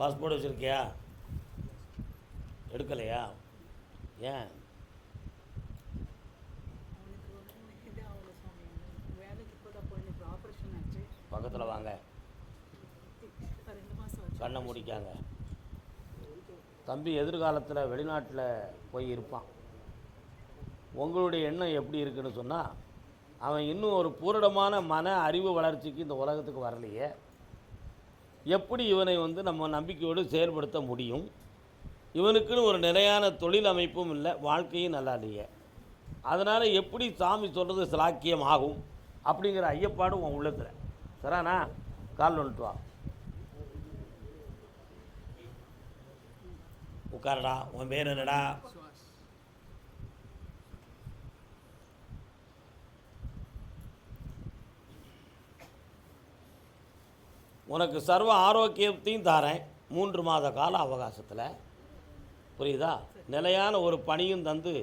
Passport வச்சுருக்கியா? எடுக்கலையா? ஏன்? பக்கத்தில் வாங்க, கண்ணை முடிக்காங்க. தம்பி எதிர்காலத்தில் வெளிநாட்டில் போய் இருப்பான். உங்களுடைய எண்ணம் எப்படி இருக்குன்னு சொன்னால், அவன் இன்னும் ஒரு பூரணமான மன அறிவு வளர்ச்சிக்கு இந்த உலகத்துக்கு வரலையே, எப்படி இவனை நம்ம நம்பிக்கையோடு செயல்படுத்த முடியும்? இவனுக்குன்னு ஒரு நிலையான தொழில் அமைப்பும் இல்லை, வாழ்க்கையும் நல்லா இல்லையே. அதனால் எப்படி சாமி சொல்கிறது சிலாக்கியம் ஆகும் அப்படிங்கிற ஐயப்பாடும் உன் உள்ளத்தில். சராண்ணா, கால் வந்துட்டு வா, உட்காரடா. உன் பேர் என்னடா? உனக்கு சர்வ ஆரோக்கியத்தையும் தாரேன் 3 மாத கால அவகாசத்தில், புரியுதா? நிலையான ஒரு பணியும் தந்து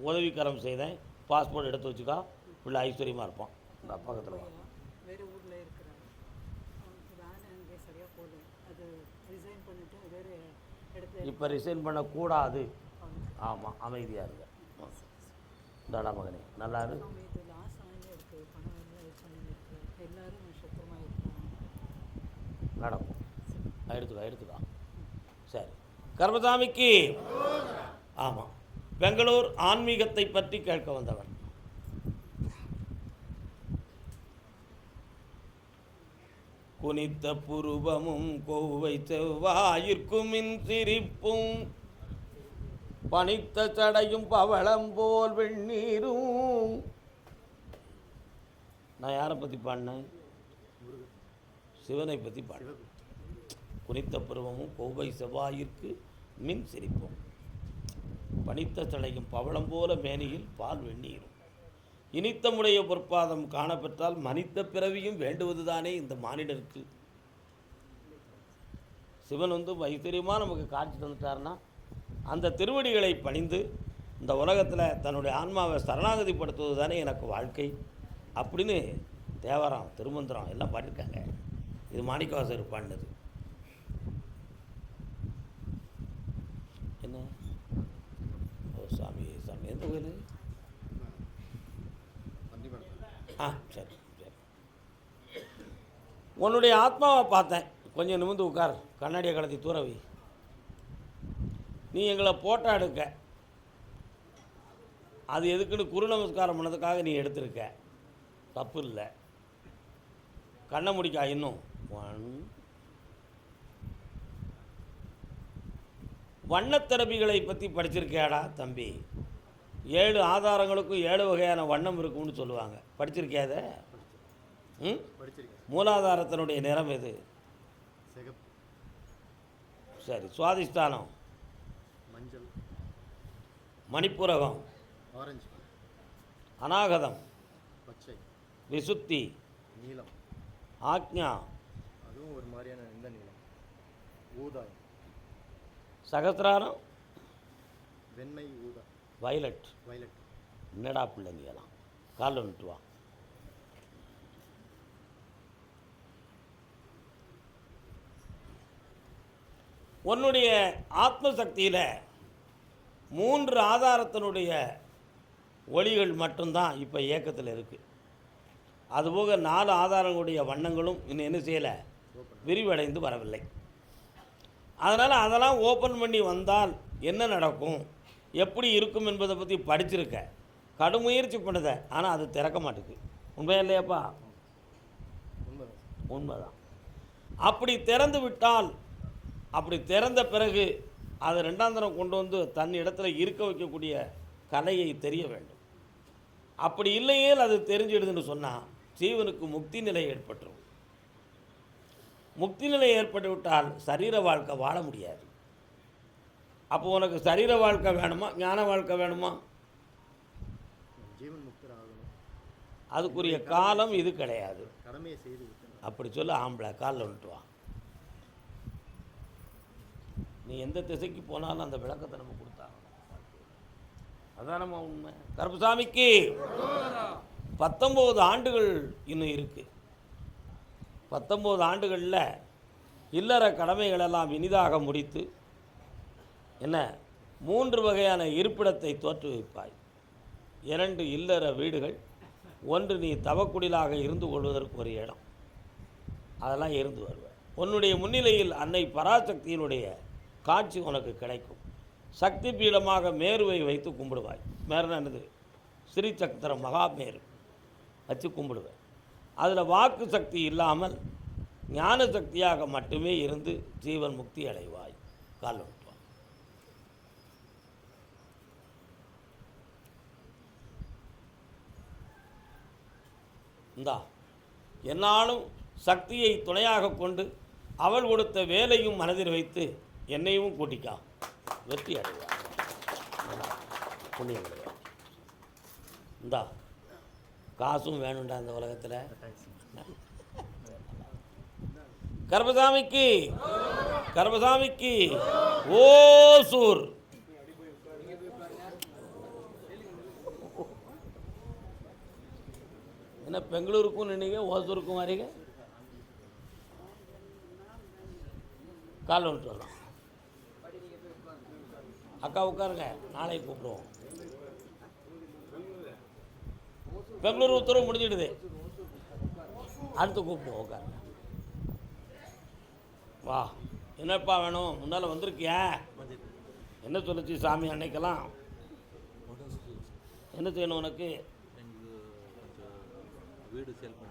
உதவிக்கரம் செய்தேன். பாஸ்போர்ட் எடுத்து வச்சுக்கா, பிள்ளை ஐஸ்வர்யமாக இருப்பான். இந்த பக்கத்தில் வா. இப்போ ரிசைன் பண்ணக்கூடாது. ஆமாம், அமைதியாக இருங்க. இந்தாடா மகனே, நல்லா இரு. நடக்கும், எடுத்துக்கா. சரி, கர்மசாமிக்கு. ஆமாம், பெங்களூர் ஆன்மீகத்தை பற்றி கேட்க வந்தவன். குனித்த புருவமும் கோவை செவ்வாயிற்கும் சிரிப்பும் பனித்த சடையும் பவளம் போல் வெந்நீரும். நான் யாரை பற்றி பாடினேன்? சிவனை பற்றி பாடினேன். குனித்த பருவமும் கோவை செவ்வாயிற்கு மின் சிரிப்பும் பனித்த சடையும் பவளம் போல மேனியில் பால் வெந்நீரும். இனித்தமுடைய பொற்பாதம் காணப்பெற்றால் மனித பிறவியும் வேண்டுவதுதானே இந்த மானிடருக்கு. சிவன் ஐஸ்வர்யமாக நமக்கு காட்சி தந்துட்டார்னா, அந்த திருவடிகளை பணிந்து இந்த உலகத்தில் தன்னுடைய ஆன்மாவை சரணாகதிப்படுத்துவது தானே எனக்கு வாழ்க்கை அப்படின்னு தேவாரம், திருமந்திரம் எல்லாம் பாடியிருக்காங்க. இது மாணிக்கவாசகர் பாடினது. என்ன? ஓ சாமி, எந்த கோயில்? சரி. உன்னுடைய ஆத்மாவை பார்த்தேன். கொஞ்சம் நிமிர்ந்து உட்கார், கண்ணாடியை கலத்தி தூரவி. நீ எங்களை போட்டோ எடுக்க, அது எதுக்குன்னு குரு நமஸ்காரம் பண்ணதுக்காக நீ எடுத்திருக்க, தப்பு இல்லை. கண்ணை முடிக்கா. இன்னும் 1. வண்ணத்திறப்பிகளை பற்றி படிச்சிருக்கியாடா தம்பி? 7 ஆதாரங்களுக்கும் 7 வகையான வண்ணம் இருக்கும்னு சொல்லுவாங்க. படிச்சிருக்கியாத? மூலாதாரத்தினுடைய நிறம் எது? சரி. சுவாதிஷ்டானம் மஞ்சள், மணிப்புரகம் ஆரஞ்சு, அநாகதம் பச்சை, விசுத்தி நீலம், ஆக்ஞா அதுவும் ஒரு மாதிரியான இந்த நீலம், ஊதாயம், சகசிராரம் வெண்மை ஊதா, வயலட். என்னடா பிள்ளைங்கலாம், காலில் வந்துட்டு வா. உன்னுடைய ஆத்மசக்தியில் 3 ஆதாரத்தினுடைய ஒளிகள் மட்டும்தான் இப்போ இயக்கத்தில் இருக்குது. அதுபோக 4 ஆதாரங்களுடைய வண்ணங்களும் இன்னும் என்ன செய்யலை, விரிவடைந்து வரவில்லை. அதனால் அதெல்லாம் ஓப்பன் பண்ணி வந்தால் என்ன நடக்கும், எப்படி இருக்கும் என்பதை பற்றி படிச்சிருக்க, கடுமுயற்சி பண்ணுத. ஆனால் அது திறக்க மாட்டேங்குது. உண்மையா இல்லையாப்பா? உண்மைதான். அப்படி திறந்து விட்டால், அப்படி திறந்த பிறகு அதை 2ஆம் தரம் கொண்டு தன் இடத்துல இருக்க வைக்கக்கூடிய கலையை தெரிய வேண்டும். அப்படி இல்லையே அது தெரிஞ்சிடுதுன்னு சொன்னால் ஜீவனுக்கு முக்தி நிலை ஏற்பட்டுரும். முக்தி நிலை ஏற்பட்டு விட்டால் சரீர வாழ்க்கை வாழ முடியாது. அப்போ உனக்கு சரீர வாழ்க்கை வேணுமா, ஞான வாழ்க்கை வேணுமா? ஜீவன் முக்தர் ஆகணும். அதுக்குரிய காலம் இது கிடையாது. கடமையை செய்து அப்படி சொல்ல. ஆம்பளை காலில் வந்துட்டு வா. நீ எந்த திசைக்கு போனாலும் அந்த விளக்கத்தை நம்ம கொடுத்தாங்க. அதான் நம்ம உண்மை. கருப்புசாமிக்கு 19 ஆண்டுகள் இன்னும் இருக்குது. 19 ஆண்டுகளில் இல்லற கடமைகளெல்லாம் இனிதாக முடித்து என்ன 3 வகையான இருப்பிடத்தை தோற்றுவிப்பாய். 2 இல்லற வீடுகள், 1 நீ தவக்குடிலாக இருந்து கொள்வதற்கு ஒரு இடம், அதெல்லாம் இருந்து வருவாய். உன்னுடைய முன்னிலையில் அன்னை பராசக்தியினுடைய காட்சி உனக்கு கிடைக்கும். சக்தி பீடமாக மேருவை வைத்து கும்பிடுவாய். மேருனா என்னது? ஸ்ரீசக்கர மகாமேரு வச்சு கும்பிடுவேன். அதில் வாக்கு சக்தி இல்லாமல் ஞான சக்தியாக மட்டுமே இருந்து ஜீவன் முக்தி அடைவாய். கால் விட்டுவான். இந்தா என்னாலும் சக்தியை துணையாக கொண்டு அவள் கொடுத்த வேலையும் மனதில் வைத்து என்னையும் கூட்டிக்கா, வெற்றி அடைவார். புண்ணியம் கிடையாது. இந்தா காசும் வேணும்டா இந்த உலகத்தில். கர்பசாமிக்கு கர்பசாமிக்கு ஓசூர். என்ன பெங்களூருக்கும் நின்னீங்க, ஓசூருக்கும் வரீங்க? கால் வந்துட்டு வரலாம். அக்கா உட்காருங்க, நாளைக்கு கூப்பிடுவோம். பெங்களூர் உத்தரவு முடிஞ்சிடுது, அடுத்து கூப்பிடுவோம். உட்காருங்க. வா, என்னப்பா வேணும்? முன்னால் வந்திருக்கியா? என்ன சொல்லுச்சு சாமி அன்னைக்கெல்லாம்? என்ன செய்யணும் உனக்கு? வீடு சேல் பண்ண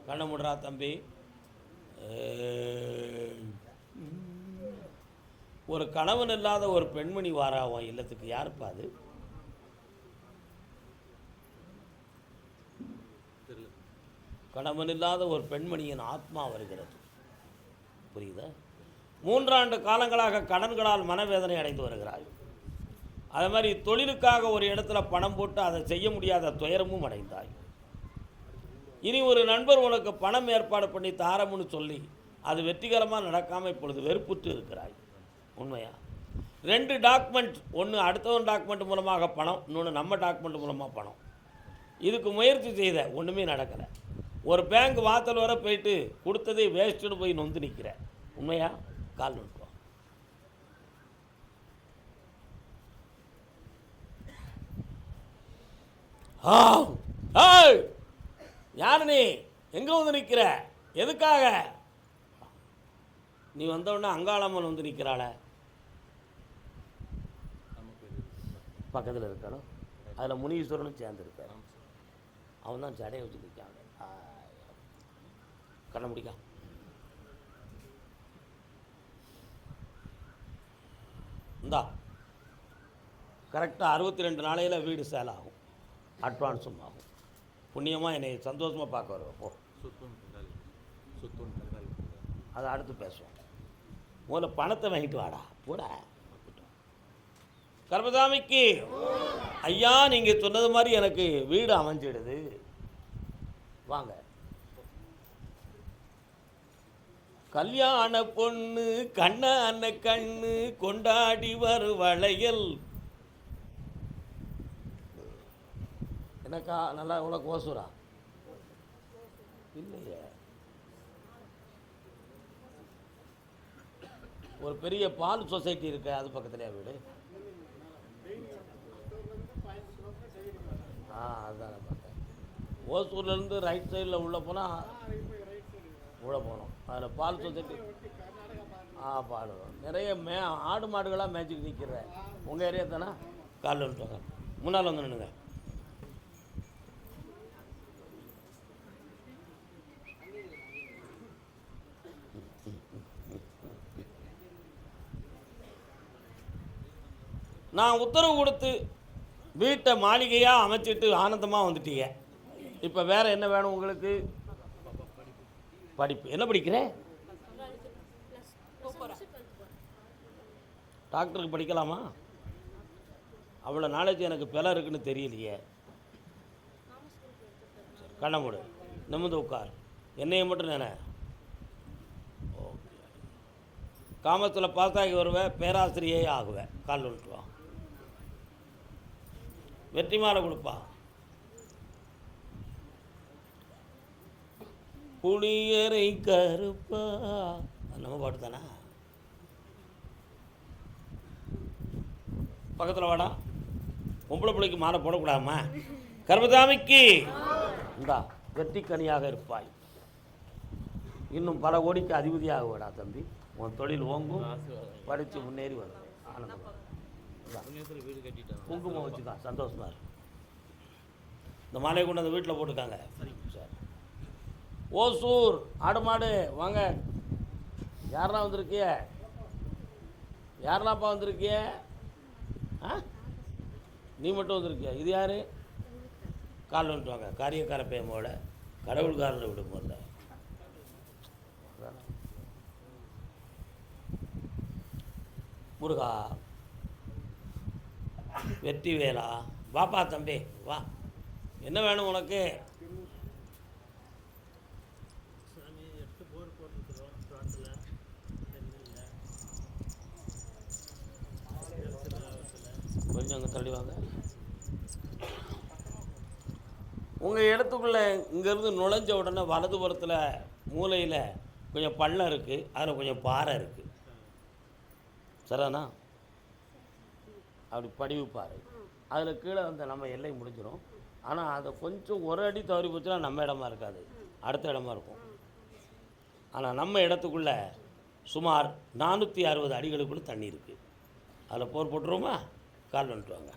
கண்ண முடுறா தம்பி. ஒரு கணவன் இல்லாத ஒரு பெண்மணி வாராவோ இல்லத்துக்கு, யாருப்பா அது? கணவன் இல்லாத ஒரு பெண்மணியின் ஆத்மா வருகிறது. புரியுதா? 3 ஆண்டு காலங்களாக கடன்களால் மனவேதனை அடைந்து வருகிறாய். அது மாதிரி தொழிலுக்காக ஒரு இடத்துல பணம் போட்டு அதை செய்ய முடியாத துயரமும் அடைந்தாய். இனி ஒரு நண்பர் உனக்கு பணம் ஏற்பாடு பண்ணி தாரம்னு சொல்லி அது வெற்றிகரமாக நடக்காமல் இப்பொழுது வெறுப்புற்று இருக்கிறாய். உண்மையா? 2 டாக்குமெண்ட், ஒன்று அடுத்தவன் டாக்குமெண்ட் மூலமாக பணம், இன்னொன்று நம்ம டாக்குமெண்ட் மூலமாக பணம். இதுக்கு முயற்சி செய்த ஒன்றுமே நடக்கலை. ஒரு பேங்க் வாசல் வர போயிட்டு கொடுத்ததே வேஸ்ட்டுன்னு போய் நொந்து நிற்கிற. உண்மையா? கால் நோட்டுவோம். யாரு நீ? எங்கே வந்து நிற்கிற? எதுக்காக? நீ வந்தவுடனே அங்காளம்மன் வந்து நிற்கிறாள, பக்கத்தில் இருக்கானோ, அதில் முனீஸ்வரனும் சேர்ந்துருக்காரு. அவன் தான் ஜடையை வச்சு நிற்காங்க. கண்ண முடிக்கா. இந்தா கரெக்டாக 62 நாளையில் வீடு சேல் ஆகும், அட்வான்ஸும் ஆகும். புண்ணியமாக என்னை சந்தோஷமாக பார்க்க வருவோம். போ, அதை அடுத்து பேசுவோம். முதல்ல பணத்தை வாங்கிட்டு வாடா கூட. கர்பசாமிக்கு ஐயா, நீங்கள் சொன்னது மாதிரி எனக்கு வீடு அமைஞ்சிடுது. வாங்க. கல்யாண பொண்ணு கண்ணான கண்ணு கொண்டாடி வரு வளையல். என்னக்கா நல்லா உனக்கு ஓசூரா? இல்லையே, ஒரு பெரிய பால் சொசைட்டி இருக்கு, அது பக்கத்துலையா வீடு? அதுதான் பார்த்தேன். ஓசூர்லேருந்து ரைட் சைடில் உள்ளே போனால் உள்ளே போகணும். அதில் பால் சொசைட்டி. பால் நிறைய ஆடு மாடுகளாக மேய்ச்சிட்டு நிற்கிற உங்கள் ஏரியா தானே? காலில் வந்துட்டு முன்னால் வந்து நின்றுங்க. நான் உத்தரவு கொடுத்து வீட்டை மாளிகையாக அமைச்சிட்டு ஆனந்தமாக வந்துட்டீங்க. இப்போ வேறு என்ன வேணும் உங்களுக்கு? படிப்பு. என்ன படிக்கிறேன்? டாக்டருக்கு படிக்கலாமா? அவ்வளோ நாலேஜ் எனக்கு பிழை இருக்குன்னு தெரியலையே. கண்ண மூடு, நிமிர்ந்து உட்கார், என்னையை மட்டும் நினை. ஓகே, காமத்தில் பாஸ் ஆகி வருவேன், பேராசிரியே ஆகுவேன். கால் விட்டுருவான். வெற்றி மாலை கொடுப்பா. புளியரை கருப்பா. நம்ம பாட்டு தானே. பக்கத்தில் வாடா. பொம்பளை பிள்ளைக்கு மாலை போடக்கூடாமா? கர்மதாமிக்கு இந்தா வெற்றிக்கனியாக இருப்பாய். இன்னும் பல கோடிக்கு அதிபதியாக விடா தம்பி. உன் தொழில் ஓங்கும், படித்து முன்னேறி வரும். ஆனந்தம். வீடு கட்டிட்டேன். குங்குமம் வச்சுதான் சந்தோஷமா இருக்கு. இந்த மாலையை கொண்டு அந்த வீட்டில் போட்டுக்காங்க. சார் ஓசூர் ஆடு மாடு வாங்க. யாரெல்லாம் வந்திருக்கிய? யாரெல்லாம்ப்பா வந்திருக்கிய? ஆ, நீ மட்டும் வந்திருக்கியா? இது யார்? கால் வந்துட்டு வாங்க. காரியக்கார பேமோட கடவுள்காரில் விடும் போது முருகா வெற்றி வேலா வாப்பா தம்பி வா. என்ன வேணும் உனக்கு? கொஞ்சம் அங்கே தள்ளி வாங்க. உங்கள் இடத்துக்குள்ளே இங்கேருந்து நுழைஞ்ச உடனே வலதுபுறத்தில் மூலையில் கொஞ்சம் பள்ளம் இருக்குது, அதில் கொஞ்சம் பாறை இருக்குது. சரிண்ணா? அப்படி படிவு பாறை. அதில் கீழே வந்து நம்ம எல்லை முடிஞ்சிடும். ஆனால் அதை கொஞ்சம் ஒரு அடி தவறி போச்சுன்னா நம்ம இடமா இருக்காது, அடுத்த இடமா இருக்கும். ஆனால் நம்ம இடத்துக்குள்ளே சுமார் 460 அடிகளுக்குள்ளே தண்ணி இருக்குது. அதில் போர் போட்டுருவோமா? கால் வந்துட்டு வாங்க.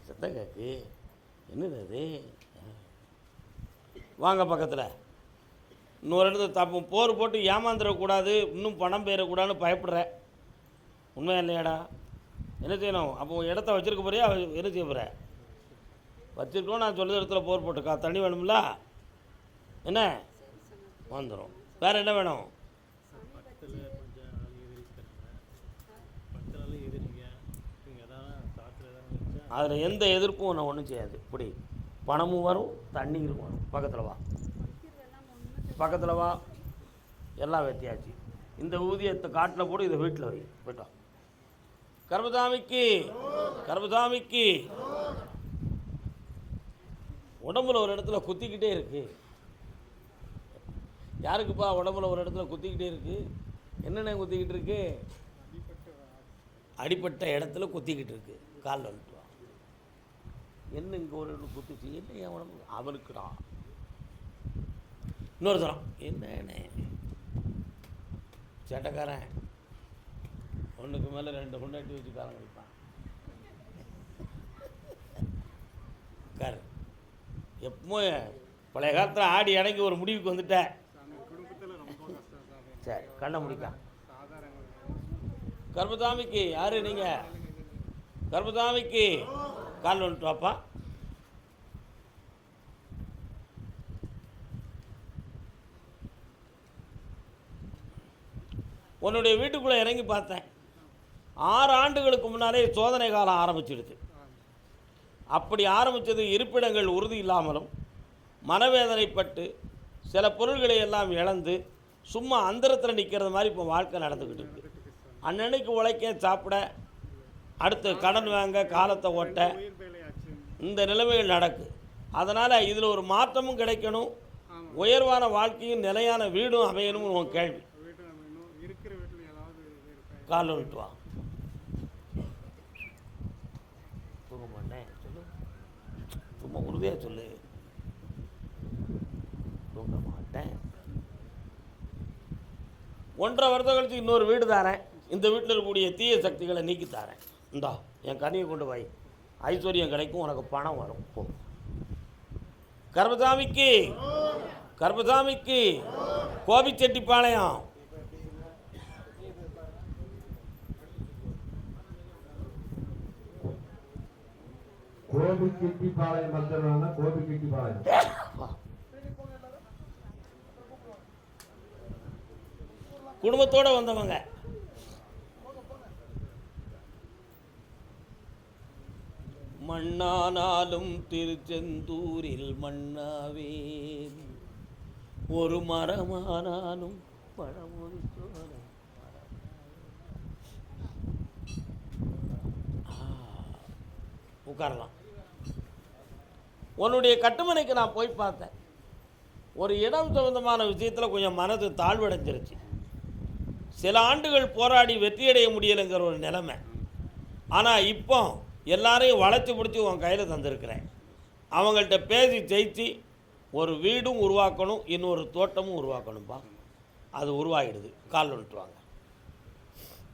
சத்தம் கேக்கு. என்னது அது? வாங்க பக்கத்தில். இன்னொரு இடத்துல தப்பு போர் போட்டு ஏமாந்துடக்கூடாது, இன்னும் பணம் பெயரக்கூடாதுன்னு பயப்படுற. உண்மையா இல்லையாடா? என்ன செய்யணும்? அப்போ இடத்த வச்சுருக்க போறியா? என்ன செய்ய போகிற? வச்சுருக்கோம். நான் சொல்லுற இடத்துல போர் போட்டுக்கா. தண்ணி வேணும்ல? என்ன வந்துடும். வேறு என்ன வேணும்? அதில் எந்த எதிர்ப்பும் ஒன்று ஒன்றும் செய்யாது. இப்படி பணமும் வரும், தண்ணீரும் வரும். பக்கத்தில் வா, பக்கத்தில் வா. எல்லாம் வெத்தியாச்சு. இந்த ஊதியத்தை காட்டில் போட்டு இதை வீட்டில் வை. போய்ட்டோம். கர்மசாமிக்கு கர்மசாமிக்கு உடம்புல ஒரு இடத்துல குத்திக்கிட்டே இருக்கு. யாருக்குப்பா உடம்புல ஒரு இடத்துல குத்திக்கிட்டே இருக்கு? என்னென்ன குத்திக்கிட்டு இருக்கு? அடிப்பட்ட இடத்துல குத்திக்கிட்டு இருக்கு. காலில் வந்துட்டு வா. என்ன இங்கே ஒரு இடம் குத்திச்சு? என்ன என் உடம்பு? அவனுக்குடா. இன்னொரு தரம் என்னண்ணே சேட்டைக்காரன் ஒன்றுக்கு மேலே 2 கொண்டாட்டி வச்சு காரம் கழிப்பான். காரு எப்போ பழைய காலத்தில் ஆடி அடங்கி ஒரு முடிவுக்கு வந்துட்டேன். சரி, கண்ணை முடிக்கா. கர்மசாமிக்கு யாரு நீங்கள்? கர்மசாமிக்கு கால் வந்துட்டு வாப்பா. உன்னுடைய வீட்டுக்குள்ளே இறங்கி பார்த்தேன். 6 ஆண்டுகளுக்கு முன்னாலே சோதனை காலம் ஆரம்பிச்சிடுது. அப்படி ஆரம்பித்தது இருப்பிடங்கள் உறுதி இல்லாமலும் மனவேதனைப்பட்டு சில பொருள்களை எல்லாம் இழந்து சும்மா அந்தரத்தில் நிற்கிறது மாதிரி இப்போ வாழ்க்கை நடந்துக்கிட்டு இருக்குது. அன்னன்னைக்கு உழைக்க சாப்பிட, அடுத்து கடன் வாங்க, காலத்தை ஓட்ட, இந்த நிலைமைகள் நடக்குது. அதனால் இதில் ஒரு மாற்றமும் கிடைக்கணும், உயர்வான வாழ்க்கையும் நிலையான வீடும் அமையணும்னு உன் கேள்வி. கால் வந்துட்டு வா. தூங்க மாட்டேன் சொல்லு, சும்மா உறுதியாக சொல்லு. தூங்க மாட்டேன். 1.5 வருஷம் கழிச்சு இன்னொரு வீடு தாரேன். இந்த வீட்டில் இருக்கக்கூடிய தீய சக்திகளை நீக்கி தாரேன். இந்தா என் கனியை கொண்டு போய் ஐஸ்வர்யம் கிடைக்கும், உனக்கு பணம் வரும். போ. கர்மசாமிக்கு கர்மசாமிக்கு கோபிச்செட்டிப்பாளையம். கோபிச்செட்டிப்பாளையம் மக்கள் கோபிச்செட்டிப்பாளையம் குடும்பத்தோடு வந்தவங்க. மண்ணானாலும் திருச்செந்தூரில் மண்ணாவே, ஒரு மரமானாலும் பழமொழி சோலை உட்காரலாம். உன்னுடைய கட்டுமனைக்கு நான் போய் பார்த்தேன். ஒரு இடம் சம்பந்தமான விஷயத்தில் கொஞ்சம் மனது தாழ்வடைஞ்சிருச்சு. சில ஆண்டுகள் போராடி வெற்றியடைய முடியலைங்கிற ஒரு நிலைமை. ஆனால் இப்போ எல்லாரையும் வளைச்சி பிடிச்சி உன் கையில் தந்திருக்கிறேன். அவங்கள்ட்ட பேசி ஜெயிச்சு ஒரு வீடும் உருவாக்கணும், இன்னொரு தோட்டமும் உருவாக்கணும்பா. அது உருவாகிடுது. கால் வந்துட்டு வாங்க.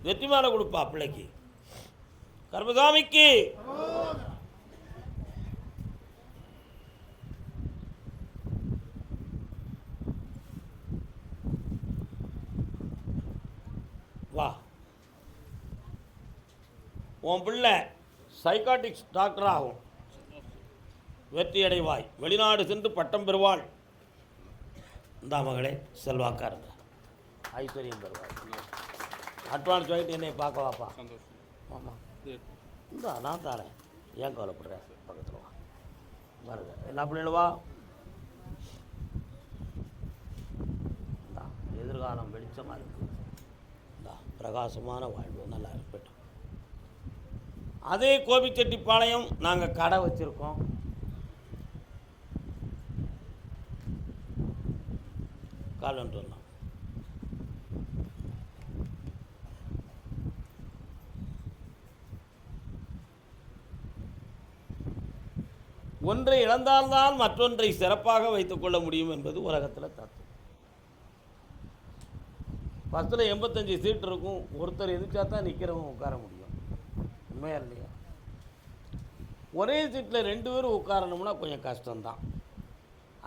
வெற்றி மாலை கொடுப்பா பிள்ளைக்கு. கர்மசாமிக்கு வா. உன் பிள்ளை சைக்காட்டிக்ஸ் டாக்டர் ஆகும். வெற்றி அடைவாய். வெளிநாடு சென்று பட்டம் பெறுவாள். இந்த மகளே செல்வாக்காருங்க, ஐஸ்வர்யம் பெறுவாள். அட்வான்ஸ் வாங்கிட்டு என்னை பார்க்க வாப்பா. ஆமாம், இந்த நான் தாரேன். ஏன் கவலைப்படுறேன்? பக்கத்தில் வா. பாருங்க எல்லா பிள்ளைகளும் வா. எதிர்காலம் வெளிச்சமாக இருக்குது. பிரகாசமான வாழ்வு நல்லா இருக்கட்டும். அதே கோபிச்செட்டிப்பாளையம் நாங்கள் கடை வச்சுருக்கோம். காலன்ட்டு வரலாம். ஒன்றை இழந்தால்தான் மற்றொன்றை சிறப்பாக வைத்துக்கொள்ள முடியும் என்பது உலகத்தில் தத்துவம். பஸ்ஸில் 85 சீட் இருக்கும். ஒருத்தர் எதிர்த்தா தான் நிற்கிறவங்க உட்கார முடியும். உண்மையா இல்லையா? ஒரே சீட்டில் 2 பேரும் உட்காரணும்னா கொஞ்சம் கஷ்டம்தான்.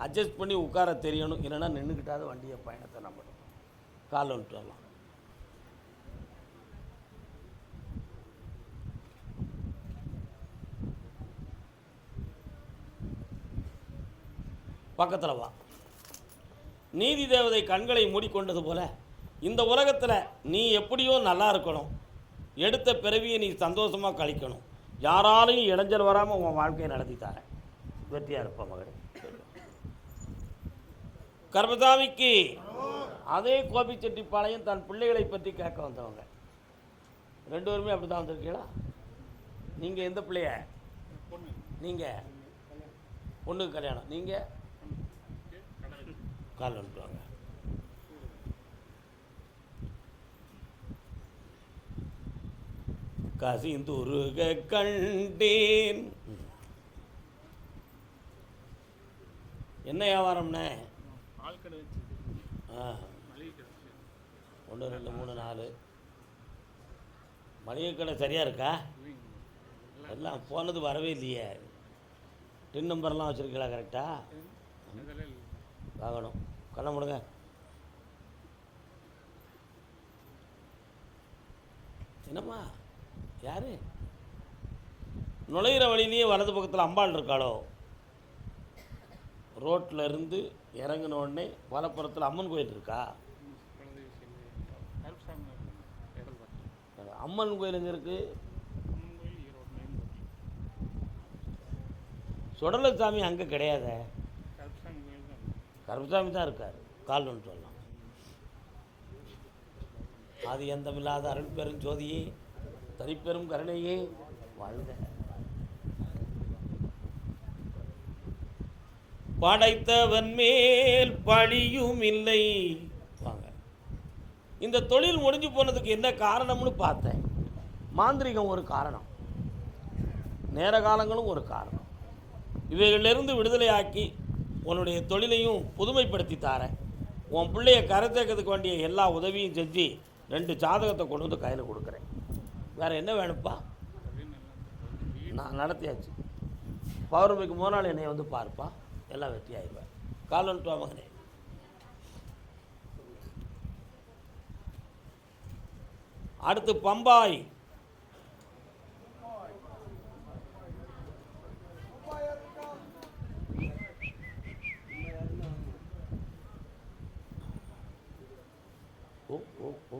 அட்ஜஸ்ட் பண்ணி உட்கார தெரியணும். இல்லைன்னா நின்றுக்கிட்டாத வண்டியை பயணத்தை நம்ம கால் வந்துட்டு வரலாம். பக்கத்தில் வா. நீதி தேவதை கண்களை மூடிக்கொண்டது போல இந்த உலகத்தில் நீ எப்படியோ நல்லா இருக்கணும். எடுத்த பிறவியை நீ சந்தோஷமாக கழிக்கணும். யாராலையும் இடைஞ்சல் வராமல் உன் வாழ்க்கையை நடத்தி தரேன். வெற்றியாக இருப்ப மகளே. கர்மசாமிக்கு அதே கோபிச்செட்டிப்பாளையம் தன் பிள்ளைகளை பற்றி கேட்க வந்தவங்க 2 பேருமே அப்படி தான் வந்திருக்கீங்களா? நீங்கள் எந்த பிள்ளைய? நீங்கள் பொண்ணுக்கு கல்யாணம். நீங்கள் கால் வந்துட்டுவாங்க. கசிந்துருக கண்டேன். என்ன வியாபாரம்ண்ணே? 1 2 3 4 மளிகை கடை சரியாக இருக்கா? எல்லாம் போனது வரவே இல்லையே. டின் நம்பர்லாம் வச்சுருக்கீங்களா கரெக்டாக? வாங்கணும். கண்ண முடுங்க. என்னம்மா யார்? நுழையிற வழியிலேயே வலது பக்கத்தில் அம்பாள் இருக்காளோ? ரோட்டில் இருந்து இறங்கின உடனே வலப்புறத்தில் அம்மன் கோயில் இருக்கா? அம்மன் கோயில் எங்கே இருக்குது? சுடலசாமி அங்கே கிடையாத. கருப்பசாமி தான் இருக்கார். கால் ஒன்று சொல்லலாம். அது எந்தமில்லாத அருள் பெரும் ஜோதியே, தனிப்பெரும் கருணையே வாழ்க. படைத்தவன் மேல் பழியும் இல்லை. வாங்க. இந்த தொழில் முடிஞ்சு போனதுக்கு என்ன காரணம்னு பார்த்தேன். மாந்திரிகம் ஒரு காரணம், நேர காலங்களும் ஒரு காரணம். இவைகளிலிருந்து விடுதலையாக்கி உன்னுடைய தொழிலையும் புதுமைப்படுத்தி தாரேன். உன் பிள்ளைய கரை சேர்க்கறதுக்கு வேண்டிய எல்லா உதவியும் செஞ்சு 2 ஜாதகத்தை கொண்டு வந்து கையில் கொடுக்குறேன். வேறு என்ன வேணும்ப்பா? நான் நடத்தியாச்சு. பௌர்ணமிக்கு 3 நாள் என்னை வந்து பார்ப்பா. எல்லாம் வெற்றி ஆயிடுவேன். கால் வந்துட்டு வா மகனே. அடுத்து பம்பாய். ஓ ஓ ஓ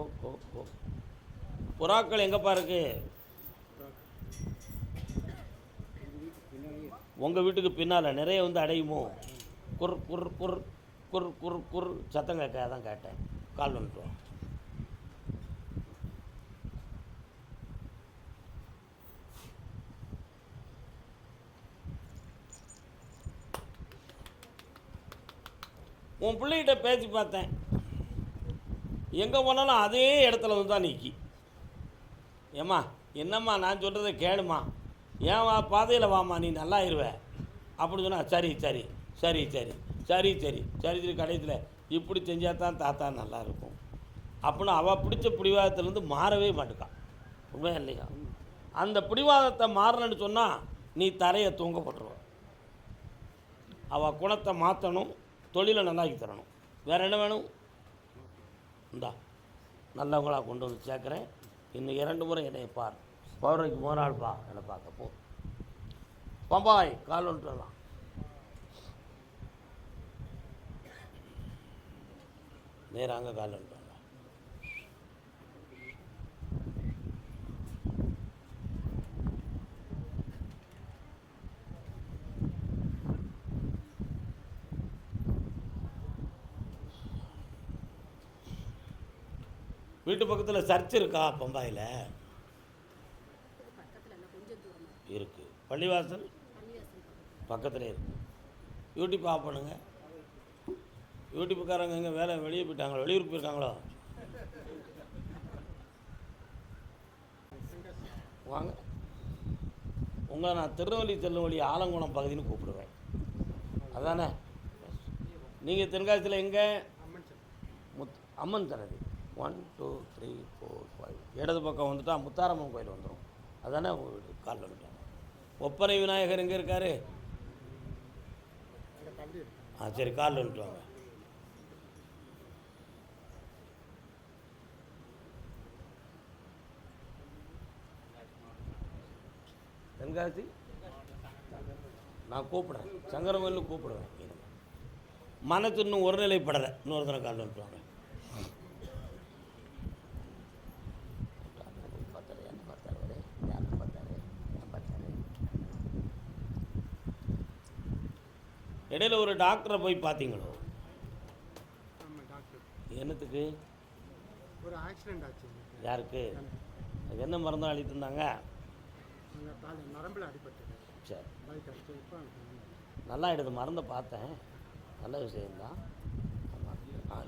ஓ ஓ ஓ புறாக்கள் எங்கப்பா இருக்கு? உங்கள் வீட்டுக்கு பின்னால் நிறைய வந்து அடையுமோ? குர் குர் குர் குர் குர் குர் சத்தம் கேட்க தான் கேட்டேன். கால் வந்துட்டு உன் பிள்ளைகிட்ட பேசி பார்த்தேன். எங்கே போனாலும் அதே இடத்துல வந்து தான் நிற்கி. ஏம்மா என்னம்மா நான் சொல்கிறத கேளுமா, ஏன் வா பாதையில் வாம்மா நீ நல்லா இருவே அப்படி சொன்னால் சரி சரி சரி சரி சரி சரி சரி சரி கடைசியில் இப்படி செஞ்சால் தான் தாத்தா நல்லாயிருக்கும் அப்படின்னு அவள் பிடிச்ச பிடிவாதத்துலேருந்து மாறவே மாட்டுக்கான். உண்மையா இல்லையா? அந்த பிடிவாதத்தை மாறணுன்னு சொன்னால் நீ தரையை தூங்க போட்டுருவ. அவள் குணத்தை மாற்றணும், தொழிலை நல்லாக்கி தரணும். வேறு என்ன வேணும்? இந்தா நல்லவங்களாக கொண்டு வந்து சேர்க்குறேன். இன்னும் 2 முறை என்னை பார். பௌர்ணமிக்கு முதல் பா என்னை பார்க்க போ. பம்பாய் கால் வந்துட்டு வரலாம். நேராக அங்கே கால் வந்துட்டு வரலாம். வீட்டு பக்கத்தில் சர்ச் இருக்கா? பம்பாயில் இருக்குது. பள்ளிவாசல் பக்கத்தில் இருக்குது. யூடியூப் ஆஃப் பண்ணுங்க. யூடியூப்புக்காரங்க எங்கே வேலை வெளியே போயிட்டாங்களோ, வெளியூர் போயிருக்காங்களோ? வாங்க, உங்களை நான் திருநெல்வேலி செல்லும் வழி ஆலங்குளம் பகுதின்னு கூப்பிடுவேன். அதானே? நீங்கள் தென்காசியில் எங்கே? அம்மன் சன்னதி 1 2 3 4 5 இடது பக்கம் வந்துட்டா முத்தாரம்மன் கோயில் வந்துடும். அதானே உங்கள் வீடு? காலில் வந்துட்டாங்க. ஒப்பனை விநாயகர் எங்கே இருக்கார்? சரி, காலில் வந்துட்டு வாங்க. தென்காசி நான் கூப்பிடுறேன், சங்கரங்கோயிலும் கூப்பிடுவேன். மனசு இன்னும் ஒரு நிலைப்படலை. இன்னொரு தடவை காலில் வந்துட்டு வாங்க. இடையில ஒரு டாக்டரை போய் பார்த்தீங்களோ? ஆமாம் டாக்டர். என்னத்துக்கு? ஒரு ஆக்சிடெண்ட் ஆச்சு. யாருக்கு? அது என்ன மருந்தும் அளித்து இருந்தாங்க? நரம்பில் அடிபட்டது. சரி, பைக் அடிச்சு. இப்போ நல்லா எடுத்து மருந்தை பார்த்தேன். நல்ல விஷயந்தான்.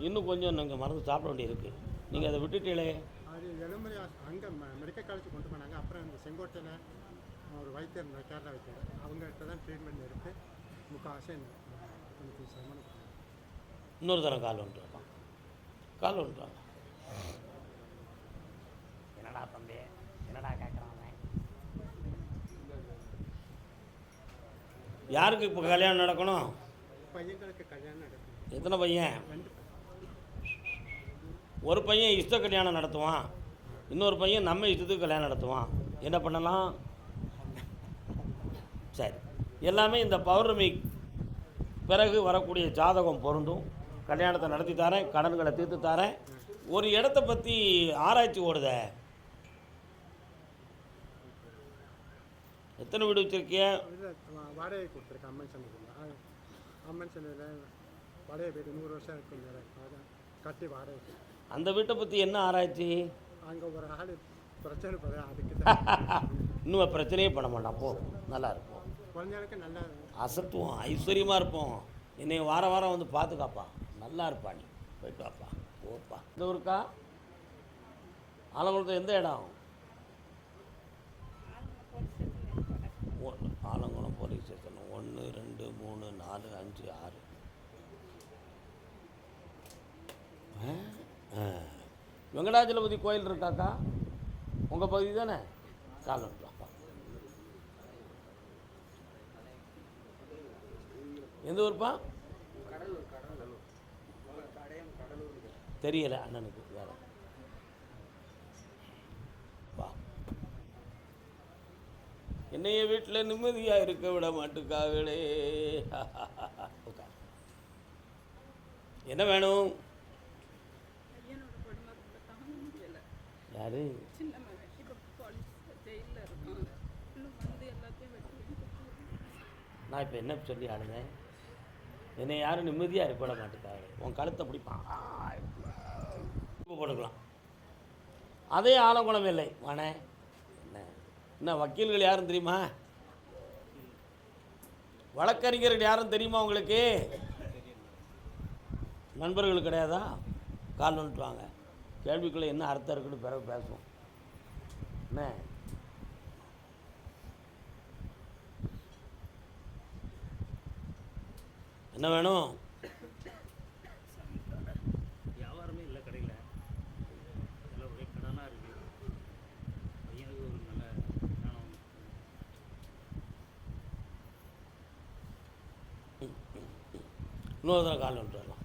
இன்னும் கொஞ்சம் நீங்கள் மருந்து சாப்பிட வேண்டியிருக்கு. நீங்கள் அதை விட்டுட்டீங்களே. அது எலும்புரி அங்கே மெடிக்கல் காலேஜ் கொண்டு போனாங்க. அப்புறம் இந்த செங்கோட்டையில் ஒரு வைத்தியர் இருந்தார், கேரளா வைத்தியர். அவங்ககிட்ட தான் ட்ரீட்மெண்ட் எடுத்து முக்கால்வாசி எனக்கு சமணம். இன்னொரு தரம் கால் வந்துட்டு இருப்பான். கால் வந்துட்டு என்னடா தம்பி, என்னடா கேட்குறாங்க? யாருக்கு இப்போ கல்யாணம் நடக்கணும்? பையங்களுக்கு கல்யாணம் நடக்கும். எத்தனை பையன்? 2. ஒரு பையன் இஷ்ட கல்யாணம் நடத்துவான், இன்னொரு பையன் நம்ம இஷ்டத்துக்கு கல்யாணம் நடத்துவான். என்ன பண்ணலாம்? சரி, எல்லாமே இந்த பௌர்ணமி பிறகு வரக்கூடிய ஜாதகம் பொருந்தும். கல்யாணத்தை நடத்தி தரேன், கடன்களை தீர்த்து தரேன். ஒரு இடத்த பற்றி ஆராய்ச்சி ஓடுத. எத்தனை வீடு வச்சுருக்கிய? வாடகை கொடுத்துருக்கேன் அம்மன் சன்னதியில். அம்மன் சன்னதியில் வாடகை வீடு 100 வருஷம் இருக்கும். அதை கட்டி வாடகை. அந்த வீட்டை பற்றி என்ன ஆராய்ச்சி? அங்கே ஒரு ஆள் பிரச்சனை போகிற அதுக்கு இன்னும் பிரச்சனையே பண்ண மாட்டான். போ, நல்லா இருக்கும். குழந்தைகளுக்கு நல்லா அசத்துவோம், ஐஸ்வர்யமாக இருப்போம். என்னை வாரம் வாரம் வந்து பார்த்துக்காப்பா. நல்லா இருப்பா, நீ போயிட்டு வாப்பா. ஓப்பா. இந்த ஊருக்கா? ஆலங்குளத்தில் எந்த இடம்? Alangulam police station 1 2 3 4 5 6. வெங்கடாஜலபதி கோயில் இருக்காக்கா? உங்கள் பகுதி தானே? காலம் வாப்பா. எந்த ஊருப்பா? தெரியலை அண்ணனுக்கு. வேற வா. என்னைய வீட்டில் நிம்மதியாக இருக்க விட மாட்டுக்காங்களே. என்ன வேணும்? யாரு? நான் இப்போ என்ன சொல்லி ஆடுனேன்? என்னை யாரும் நிம்மதியாக இருப்பட மாட்டேங்காரு. உன் கழுத்தை பிடிப்பான் போட்டுக்கலாம். அதே ஆலங்குளம் இல்லை வானே. என்ன வக்கீல்கள் யாரும் தெரியுமா? வழக்கறிஞர்கள் யாரும் தெரியுமா உங்களுக்கு? நண்பர்கள் கிடையாதா? கால் வந்துட்டு வாங்க. கேள்விக்குள்ளே என்ன அர்த்தம் இருக்குன்னு பிறகு பேசுவோம். என்ன என்ன வேணும்? வியாபாரமே இல்லை கடையில், எல்லாம் ஒரே கடனாக இருக்குது. பையனுக்கு ஒரு நல்ல ஞானம். இன்னொரு தடவை கால் வந்துட்டு வரலாம்.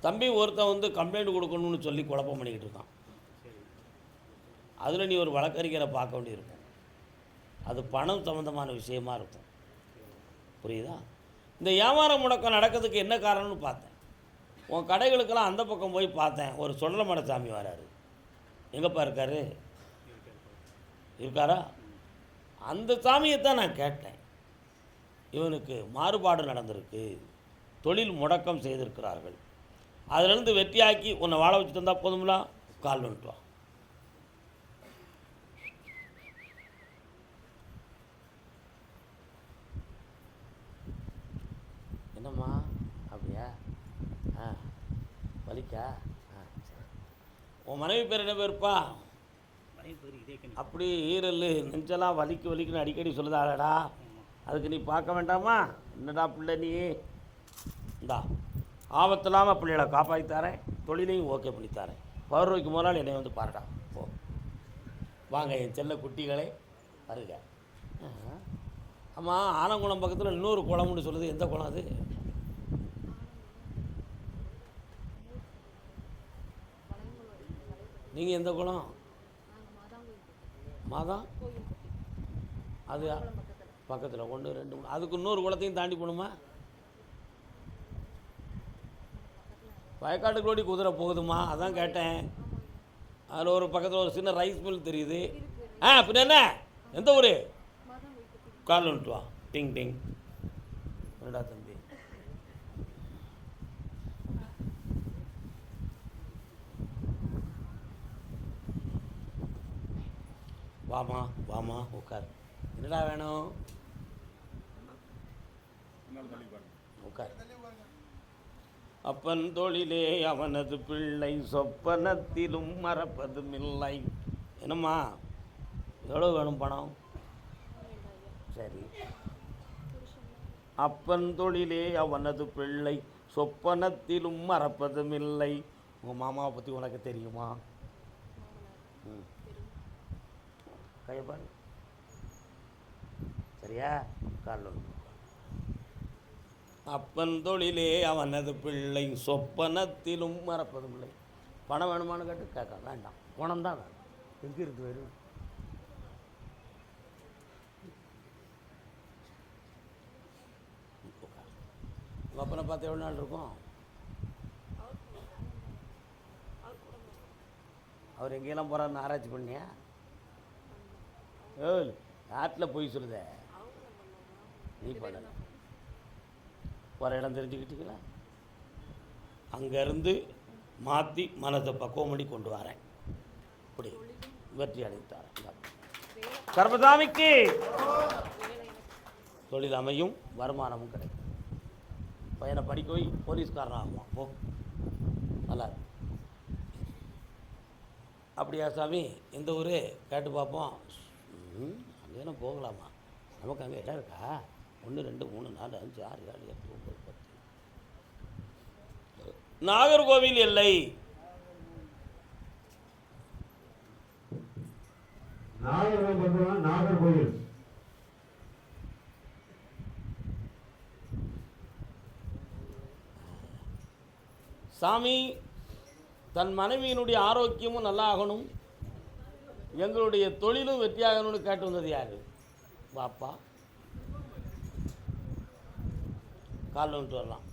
தம்பி ஒருத்தன் வந்து கம்ப்ளைண்ட் கொடுக்கணும்னு சொல்லி குழப்பம் பண்ணிக்கிட்டு இருக்கான். அதில் நீ ஒரு வழக்கறிஞரை பார்க்க வேண்டியிருக்கும். அது பணம் சம்மந்தமான விஷயமா இருக்கும். புரியுதா? இந்த வியாபார முடக்கம் நடக்கிறதுக்கு என்ன காரணம்னு பார்த்தேன். உன் கடைகளுக்கெல்லாம் அந்த பக்கம் போய் பார்த்தேன். ஒரு சொல்லமட சாமி வராரு. எங்கப்பா இருக்காரு? இருக்காரா? அந்த சாமியை தான் நான் கேட்டேன். இவனுக்கு மாறுபாடு நடந்திருக்கு, தொழில் முடக்கம் செய்திருக்கிறார்கள், அதிலிருந்து வெற்றியாக்கி உன்னை வாழ வச்சுட்டு இருந்தால் போதும்ல. கால் வந்துட்டு வா. என்னம்மா அப்படியா? வலிக்கா? சரி. உன் மனைவி பேர் என்ன பேருப்பா? மனைவி பேர் இதே கணி. அப்படி ஈரல் நெஞ்செல்லாம் வலிக்குன்னு அடிக்கடி சொல்லுதாடா. அதுக்கு நீ பார்க்க வேண்டாமா? என்னடா பிள்ளை நீ? இந்தா ஆபத்து இல்லாமல் பிள்ளைகளை காப்பாற்றி தரேன், தொழிலையும் ஓகே பண்ணி தரேன். பௌர்ணமிக்கு முதல் என்னை வந்து பாருடா. போ வாங்க என் செல்ல குட்டிகளே வருக. ஆமாம், ஆலங்குளம் பக்கத்தில் இன்னொரு குளம்னு சொல்லுது. எந்த குளம் அது? நீங்கள் எந்த குளம்? மாதா அது பக்கத்தில் 1 2 3. அதுக்கு இன்னொரு குளத்தையும் தாண்டி போகணுமா? வயக்காட்டுக்கு ஓடி குதிரை போகுதுமா? அதான் கேட்டேன். அதில் ஒரு பக்கத்தில் ஒரு சின்ன ரைஸ் மில் தெரியுது. பின்ன என்ன? எந்த ஊர்? கால் வந்துட்டு வா. டிங் டிங். என்னடா தம்பி? வாமா வாமா உட்கார். என்னடா வேணும்? உட்கார். அப்பன் தொழிலே அவனது பிள்ளை, சொப்பனத்திலும் மறப்பதுமில்லை. என்னம்மா எவ்வளோ வேணும் பணம்? சரி. அப்பன் தொழிலே அவனது பிள்ளை, சொப்பனத்திலும் மறப்பதுமில்லை. உங்கள் மாமாவை பற்றி உனக்கு தெரியுமா? கையப்பாரு. சரியா? காரணம் அப்பன் தொழிலே அவனது பிள்ளை, சொப்பனத்திலும் மறப்பதுமில்லை. பணம் வேணுமான்னு கேட்டு கேட்க வேண்டாம், பணம் தான் வேணும். எங்கே இருக்கு வேறு? உங்கள் அப்பனை பார்த்து எவ்வளோ நாள் இருக்கும்? அவர் எங்கேயெல்லாம் போகிறாருன்னு ஆராய்ச்சி பண்ணியா? நாட்டில் போய் சொல்லுத நீ பண்ணல. ஒரு இடம் தெரிஞ்சுக்கிட்டீங்களா? அங்கேருந்து மாற்றி மனதை பக்குவம் பண்ணி கொண்டு வரேன். இப்படி வெற்றி அடைத்தார் கர்மசாமிக்கு. தொழில் அமையும், வருமானமும் கிடைக்கும். பையனை படிக்க போய் போலீஸ்காரன் ஆகுவான். போ, நல்லா. அப்படியா சாமி? எந்த ஊர் கேட்டு பார்ப்போம். அங்கே என்ன போகலாமா? நமக்கு அங்கே இடம் இருக்கா? 1 2 3 4 5 6 7 8 9 10. நாகர்கோவில் எல்லை. நாகர்கோவில். சாமி, தன் மனைவியினுடைய ஆரோக்கியமும் நல்லா ஆகணும், எங்களுடைய தொழிலும் வெற்றியாகணும்னு கேட்டு வந்தது யாரு? பாப்பா. கால் வந்துட்டு வரலாம்.